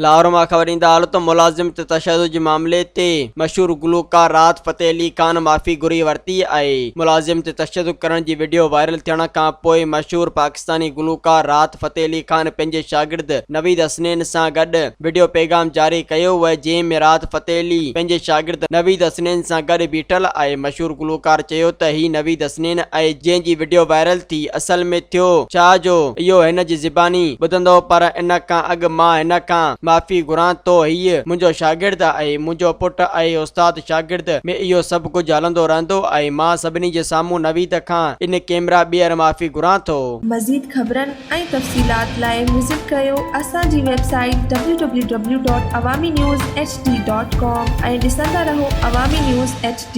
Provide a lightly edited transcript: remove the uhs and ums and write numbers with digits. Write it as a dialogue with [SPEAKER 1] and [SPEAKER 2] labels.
[SPEAKER 1] लाहौर मां ख़बर ईंदा हाल तो मुलाज़िम ते तशद्दुद मामले ते मशहूर गुलकार राहत फ़तेह अली खान माफ़ी घुरी वरती आहे। मुलाज़िम ते तशद्दुद करण जी वीडियो वायरल थियण खां पोइ मशहूर पाकिस्तानी गुलकार राहत फ़तेह अली खान पंहिंजे शागिर्द नवीद हसनैन सां गॾु वीडियो पैगाम जारी कयो आहे, जंहिं में राहत फ़तेह अली पंहिंजे शागिर्द नवीद हसनैन सां गॾु बीठल आहे। मशहूर गुलकार चयो त ही नवीद हसनैन आहे जंहिं जी वीडियो वायरल थी। असल में थियो छा जो इहो हिन जी ज़बानी ॿुधंदो, पर इन खां अॻु मां हिन खां माफ़ी घुरां थो। हीअ मुंहिंजो शागिर्द आहे, मुंहिंजो पुटु आहे, उस्ताद शागिर्द में इहो सभु कुझु हलंदो रहंदो आहे। मां सभिनी जे साम्हूं नवीद खां इन कैमरा ॿीहर माफ़ी घुरां थो।
[SPEAKER 2] मज़ीद ख़बरनि ऐं तफ़सीलात लाइ विज़िट कयो असांजी वेबसाइट www.awamiNewsHD.com ऐं ॾिसंदा रहो अवामी न्यूज़ HD।